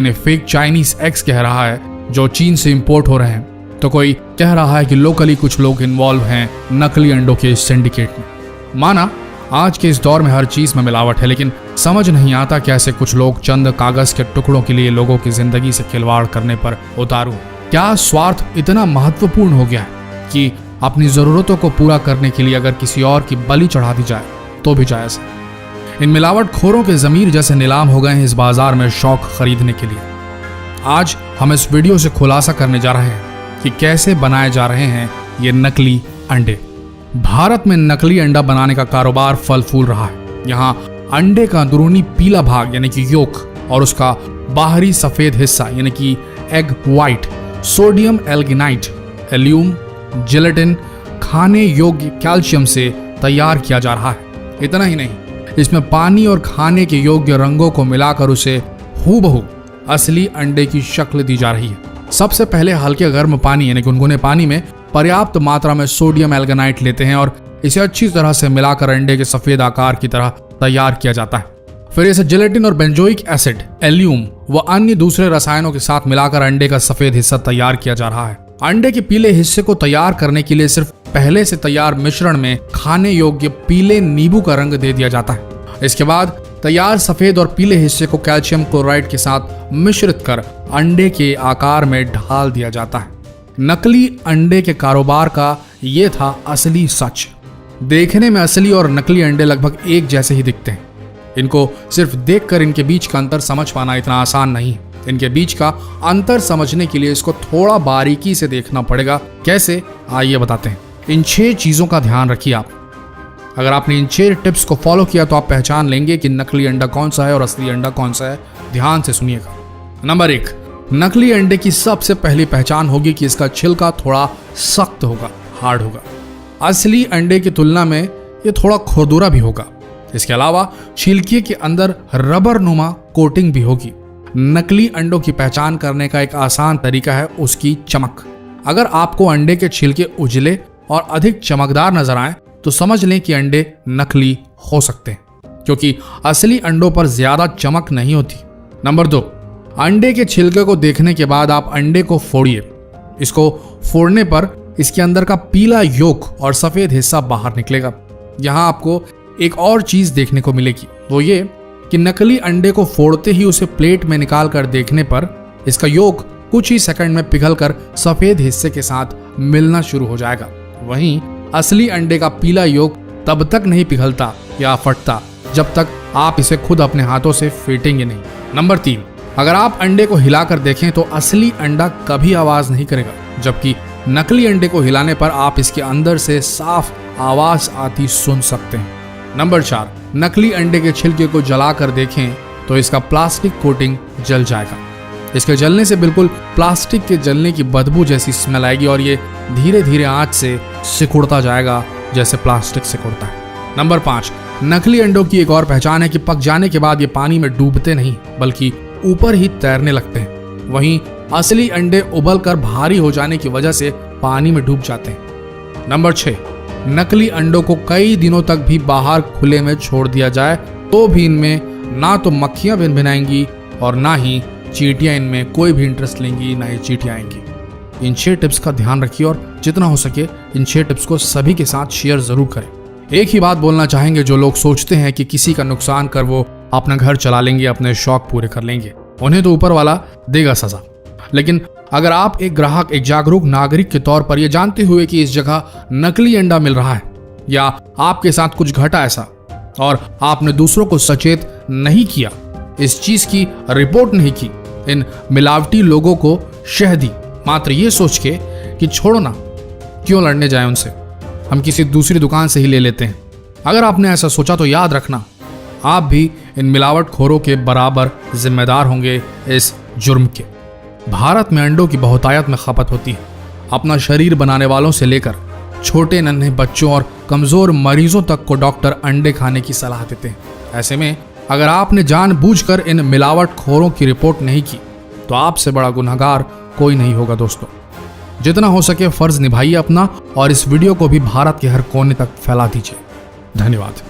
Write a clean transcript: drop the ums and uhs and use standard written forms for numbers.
इन्हें fake Chinese eggs कह रहा है जो चीन से इंपोर्ट हो रहे हैं, तो कोई कह रहा है कि लोकली कुछ लोग इन्वॉल्व हैं नकली अंडों के सिंडिकेट में। माना आज के इस दौर में हर चीज में मिलावट है, लेकिन समझ नहीं आता कैसे कुछ लोग चंद कागज के टुकड़ों के लिए लोगों की जिंदगी से खिलवाड़ करने पर उतारू। क्या स्वार्थ इतना महत्वपूर्ण हो गया है कि अपनी जरूरतों को पूरा करने के लिए अगर किसी और की बलि चढ़ा दी जाए तो भी जायज है। इन मिलावट खोरों के जमीर जैसे नीलाम हो गए हैं इस बाजार में शौक खरीदने के लिए। आज हम इस वीडियो से खुलासा करने जा रहे हैं कि कैसे बनाए जा रहे हैं ये नकली अंडे। भारत में नकली अंडा बनाने का कारोबार फल फूल रहा है। यहाँ अंडे का अंदरूनी पीला भाग यानी कि योक और उसका बाहरी सफेद हिस्सा यानी कि एग व्हाइट सोडियम एल्गिनाइट, एल्यूम, जेलेटिन, खाने योग्य कैल्शियम से तैयार किया जा रहा है। इतना ही नहीं, इसमें पानी और खाने के योग्य रंगों को मिलाकर उसे हूबहू असली अंडे की शक्ल दी जा रही है। सबसे पहले हल्के गर्म पानी यानी गुनगुने पानी में पर्याप्त मात्रा में सोडियम एल्गिनाइट लेते हैं और इसे अच्छी तरह से मिलाकर अंडे के सफेद आकार की तरह तैयार किया जाता है। फिर इसे जेलेटिन और बेंजोइक एसिड, एल्यूम व अन्य दूसरे रसायनों के साथ मिलाकर अंडे का सफेद हिस्सा तैयार किया जा रहा है। अंडे के पीले हिस्से को तैयार करने के लिए सिर्फ पहले से तैयार मिश्रण में खाने योग्य पीले नींबू का रंग दे दिया जाता है। इसके बाद तैयार सफेद और पीले हिस्से को कैल्शियम क्लोराइड के साथ मिश्रित कर अंडे के आकार में ढाल दिया जाता है। नकली अंडे के कारोबार का ये था असली सच। देखने में असली और नकली अंडे लगभग एक जैसे ही दिखते हैं। इनको सिर्फ देखकर इनके बीच का अंतर समझ पाना इतना आसान नहीं है। इनके बीच का अंतर समझने के लिए इसको थोड़ा बारीकी से देखना पड़ेगा। कैसे, आइए बताते हैं। इन 6 चीजों का ध्यान रखिए आप। अगर आपने इन 6 टिप्स को फॉलो किया तो आप पहचान लेंगे कि नकली अंडा कौन सा है और असली अंडा कौन सा है। ध्यान से सुनिएगा। नंबर 1, नकली अंडे की सबसे पहली पहचान होगी कि इसका छिलका थोड़ा सख्त होगा, हार्ड होगा। असली अंडे की तुलना में ये थोड़ा खुरदुरा भी होगा। इसके अलावा छिलके के अंदर रबर नुमा कोटिंग भी होगी। नकली अंडों की पहचान करने का एक आसान तरीका है उसकी चमक। अगर आपको अंडे के छिलके उजले और अधिक चमकदार नजर आए तो समझ लें कि अंडे नकली हो सकते हैं, क्योंकि असली अंडों पर ज्यादा चमक नहीं होती। नंबर 2, अंडे के छिलके को देखने के बाद आप अंडे को फोड़िए। इसको फोड़ने पर इसके अंदर का पीला योक और सफेद हिस्सा बाहर निकलेगा। यहाँ आपको एक और चीज देखने को मिलेगी, वो ये कि नकली अंडे को फोड़ते ही उसे प्लेट में निकाल कर देखने पर इसका योक कुछ ही सेकंड में पिघलकर सफेद हिस्से के साथ मिलना शुरू हो जाएगा। वहीं असली अंडे का पीला योक तब तक नहीं पिघलता या फटता जब तक आप इसे खुद अपने हाथों से फेंटेंगे नहीं। नंबर 3, अगर आप अंडे को हिलाकर देखें तो असली अंडा कभी आवाज नहीं करेगा, जबकि नकली अंडे को हिलाने पर आप इसके अंदर से साफ आवाज आती सुन सकते हैं। नंबर 4, नकली अंडे के छिलके को जलाकर देखें तो इसका प्लास्टिक कोटिंग जल जाएगा। इसके जलने से बिल्कुल प्लास्टिक के जलने की बदबू जैसी स्मेल आएगी और ये धीरे धीरे आंच से सिकुड़ता जाएगा जैसे प्लास्टिक सिकुड़ता है। नंबर 5, नकली अंडों की एक और पहचान है कि पक जाने के बाद ये पानी में डूबते नहीं बल्कि ऊपर ही तैरने लगते हैं। वहीं असली अंडे उबल कर भारी हो जाने की वजह से पानी में डूब जाते हैं। नंबर 6, नकली अंडों को कई दिनों तक भी बाहर खुले में छोड़ दिया जाए तो भी इनमें ना तो मक्खियां भिनभिनाएंगी और ना ही चींटियां इनमें कोई भी इंटरेस्ट लेंगी, ना ही चींटियां आएंगी। इन 6 टिप्स का ध्यान रखिए और जितना हो सके इन 6 टिप्स को सभी के साथ शेयर जरूर करें। एक ही बात बोलना चाहेंगे, जो लोग सोचते हैं कि किसी का नुकसान कर वो अपना घर चला लेंगे, अपने शौक पूरे कर लेंगे, उन्हें तो ऊपर वाला देगा सजा। लेकिन अगर आप एक ग्राहक, एक जागरूक नागरिक के तौर पर यह जानते हुए कि इस जगह नकली अंडा मिल रहा है या आपके साथ कुछ घटा ऐसा और आपने दूसरों को सचेत नहीं किया, इस चीज की रिपोर्ट नहीं की, इन मिलावटी लोगों को शह दी, मात्र ये सोच के कि छोड़ो ना, क्यों लड़ने जाए उनसे, हम किसी दूसरी दुकान से ही ले लेते हैं। अगर आपने ऐसा सोचा तो याद रखना, आप भी इन मिलावट खोरों के बराबर जिम्मेदार होंगे इस जुर्म के। भारत में अंडों की बहुतायत में खपत होती है। अपना शरीर बनाने वालों से लेकर छोटे नन्हे बच्चों और कमजोर मरीजों तक को डॉक्टर अंडे खाने की सलाह देते हैं। ऐसे में अगर आपने जानबूझकर इन मिलावट खोरों की रिपोर्ट नहीं की तो आपसे बड़ा गुनहगार कोई नहीं होगा। दोस्तों, जितना हो सके फर्ज निभाइए अपना और इस वीडियो को भी भारत के हर कोने तक फैला दीजिए। धन्यवाद।